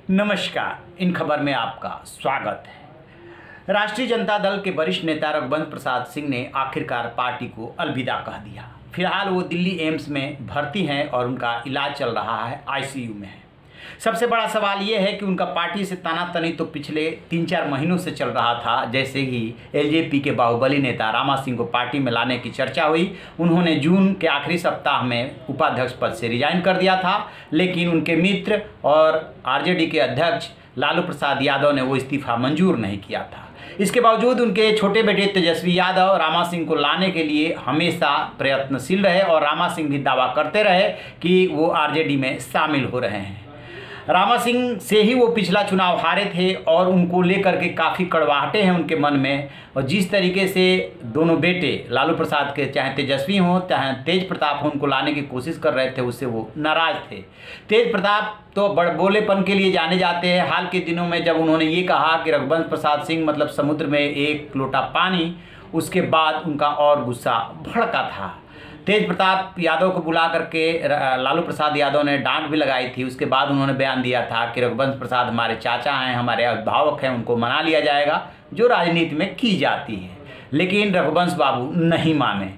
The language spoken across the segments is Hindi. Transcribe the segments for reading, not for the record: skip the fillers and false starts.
नमस्कार, इन खबर में आपका स्वागत है। राष्ट्रीय जनता दल के वरिष्ठ नेता रघुवंश प्रसाद सिंह ने आखिरकार पार्टी को अलविदा कह दिया। फिलहाल वो दिल्ली एम्स में भर्ती हैं और उनका इलाज चल रहा है, आईसीयू में है। सबसे बड़ा सवाल ये है कि उनका पार्टी से तनातनी तो पिछले 3-4 महीनों से चल रहा था। जैसे ही एलजेपी के बाहुबली नेता रामा सिंह को पार्टी में लाने की चर्चा हुई, उन्होंने जून के आखिरी सप्ताह में उपाध्यक्ष पद से रिजाइन कर दिया था, लेकिन उनके मित्र और आरजेडी के अध्यक्ष लालू प्रसाद यादव ने वो इस्तीफा मंजूर नहीं किया था। इसके बावजूद उनके छोटे बेटे तेजस्वी यादव रामा सिंह को लाने के लिए हमेशा प्रयत्नशील रहे और रामा सिंह भी दावा करते रहे कि वो आरजेडी में शामिल हो रहे हैं। रामा सिंह से ही वो पिछला चुनाव हारे थे और उनको लेकर के काफ़ी कड़वाहटें हैं उनके मन में। और जिस तरीके से दोनों बेटे लालू प्रसाद के, चाहे तेजस्वी हों चाहे तेज प्रताप हों, उनको लाने की कोशिश कर रहे थे, उससे वो नाराज़ थे। तेज प्रताप तो बड़बोलेपन के लिए जाने जाते हैं। हाल के दिनों में जब उन्होंने ये कहा कि रघुवंश प्रसाद सिंह मतलब समुद्र में एक लोटा पानी, उसके बाद उनका और गुस्सा भड़का था। तेज प्रताप यादव को बुला करके लालू प्रसाद यादव ने डांट भी लगाई थी। उसके बाद उन्होंने बयान दिया था कि रघुवंश प्रसाद हमारे चाचा हैं, हमारे अभिभावक हैं, उनको मना लिया जाएगा, जो राजनीति में की जाती है। लेकिन रघुवंश बाबू नहीं माने।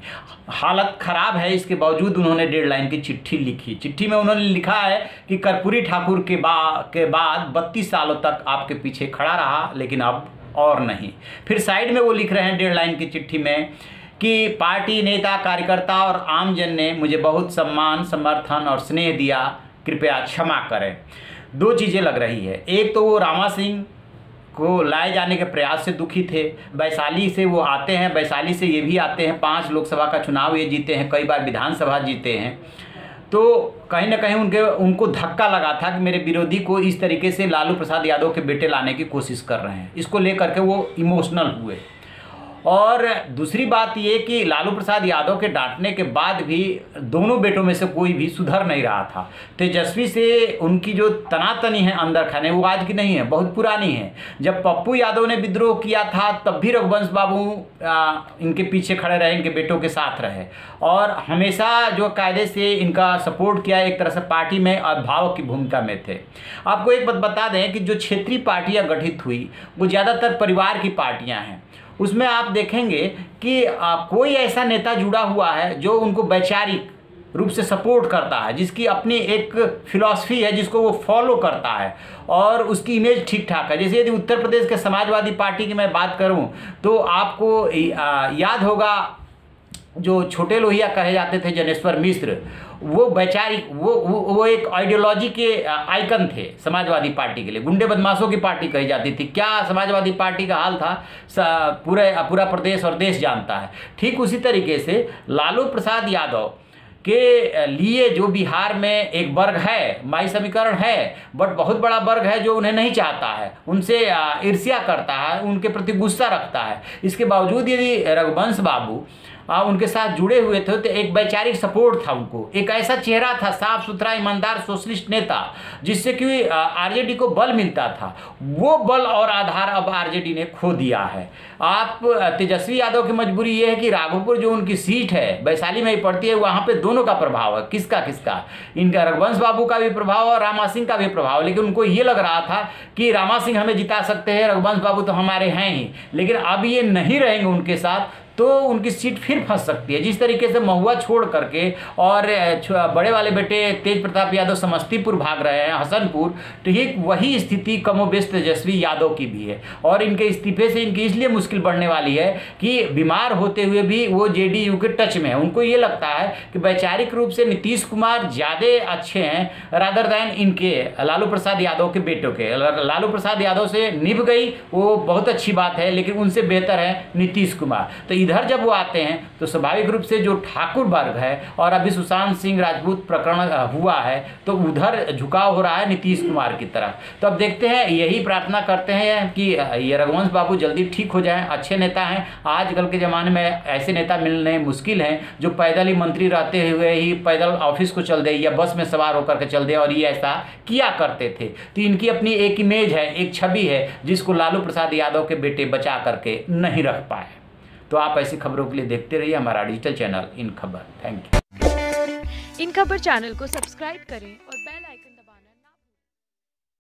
हालत ख़राब है, इसके बावजूद उन्होंने 1.5 लाइन की चिट्ठी लिखी। चिट्ठी में उन्होंने लिखा है कि कर्पूरी ठाकुर के बाद 32 सालों तक आपके पीछे खड़ा रहा, लेकिन अब और नहीं। फिर साइड में वो लिख रहे हैं 1.5 लाइन की चिट्ठी में कि पार्टी नेता, कार्यकर्ता और आमजन ने मुझे बहुत सम्मान, समर्थन और स्नेह दिया, कृपया क्षमा करें। 2 चीज़ें लग रही है। एक तो वो रामा सिंह को लाए जाने के प्रयास से दुखी थे। वैशाली से वो आते हैं, वैशाली से ये भी आते हैं, 5 लोकसभा का चुनाव ये जीते हैं, कई बार विधानसभा जीते हैं। तो कहीं ना कहीं उनको धक्का लगा था कि मेरे विरोधी को इस तरीके से लालू प्रसाद यादव के बेटे लाने की कोशिश कर रहे हैं। इसको लेकर के वो इमोशनल हुए। और दूसरी बात ये कि लालू प्रसाद यादव के डांटने के बाद भी दोनों बेटों में से कोई भी सुधर नहीं रहा था। तेजस्वी से उनकी जो तनातनी है अंदर खाने, वो आज की नहीं है, बहुत पुरानी है। जब पप्पू यादव ने विद्रोह किया था तब भी रघुवंश बाबू इनके पीछे खड़े रहे, इनके बेटों के साथ रहे और हमेशा जो कायदे से इनका सपोर्ट किया, एक तरह से पार्टी में अभिभावक की भूमिका में थे। आपको एक बात बता दें कि जो क्षेत्रीय पार्टियाँ गठित हुई वो ज़्यादातर परिवार की पार्टियाँ हैं। उसमें आप देखेंगे कि कोई ऐसा नेता जुड़ा हुआ है जो उनको वैचारिक रूप से सपोर्ट करता है, जिसकी अपनी एक फिलॉसफी है, जिसको वो फॉलो करता है और उसकी इमेज ठीक ठाक है। जैसे यदि उत्तर प्रदेश के समाजवादी पार्टी की मैं बात करूं तो आपको याद होगा जो छोटे लोहिया कहे जाते थे, जनेश्वर मिश्र, वो वैचारिक वो एक आइडियोलॉजी के आइकन थे समाजवादी पार्टी के लिए। गुंडे बदमाशों की पार्टी कही जाती थी। क्या समाजवादी पार्टी का हाल था पूरा प्रदेश और देश जानता है। ठीक उसी तरीके से लालू प्रसाद यादव के लिए जो बिहार में एक वर्ग है, माई समीकरण है, बट बहुत बड़ा वर्ग है जो उन्हें नहीं चाहता है, उनसे ईर्ष्या करता है, उनके प्रति गुस्सा रखता है। इसके बावजूद यदि रघुवंश बाबू उनके साथ जुड़े हुए थे तो एक वैचारिक सपोर्ट था उनको। एक ऐसा चेहरा था, साफ सुथरा ईमानदार सोशलिस्ट नेता, जिससे कि आरजेडी को बल मिलता था। वो बल और आधार अब आरजेडी ने खो दिया है। आप तेजस्वी यादव की मजबूरी ये है कि राघोपुर जो उनकी सीट है, वैशाली में ही पड़ती है, वहाँ पे दोनों का प्रभाव है। किसका इनका रघुवंश बाबू का भी प्रभाव और रामा सिंह का भी प्रभाव। लेकिन उनको ये लग रहा था कि रामा सिंह हमें जिता सकते हैं, रघुवंश बाबू तो हमारे हैं ही। लेकिन अब ये नहीं रहेंगे उनके साथ तो उनकी सीट फिर फंस सकती है। जिस तरीके से महुआ छोड़ करके और बड़े वाले बेटे तेज प्रताप यादव समस्तीपुर भाग रहे हैं, हसनपुर, ठीक वही स्थिति कमोबेश तेजस्वी यादव की भी है। और इनके इस्तीफे से इनकी इसलिए मुश्किल बढ़ने वाली है कि बीमार होते हुए भी वो जेडीयू के टच में है। उनको ये लगता है कि वैचारिक रूप से नीतीश कुमार ज़्यादा अच्छे हैं रादर दैन इनके लालू प्रसाद यादव के बेटों के। लालू प्रसाद यादव से निभ गई वो बहुत अच्छी बात है, लेकिन उनसे बेहतर है नीतीश कुमार। तो इधर जब वो आते हैं तो स्वाभाविक रूप से जो ठाकुर वर्ग है और अभी सुशांत सिंह राजपूत प्रकरण हुआ है तो उधर झुकाव हो रहा है नीतीश कुमार की तरफ। तो अब देखते हैं, यही प्रार्थना करते हैं कि ये रघुवंश बाबू जल्दी ठीक हो जाएं। अच्छे नेता हैं, आजकल के ज़माने में ऐसे नेता मिलने मुश्किल हैं जो पैदल ही मंत्री रहते हुए ही पैदल ऑफिस को चल दे या बस में सवार होकर के चल दे, और ये ऐसा किया करते थे। तो इनकी अपनी एक इमेज है, एक छवि है, जिसको लालू प्रसाद यादव के बेटे बचा करके नहीं रख पाए। तो आप ऐसी खबरों के लिए देखते रहिए हमारा डिजिटल चैनल इन खबर। Thank you. इन खबर चैनल को सब्सक्राइब करें और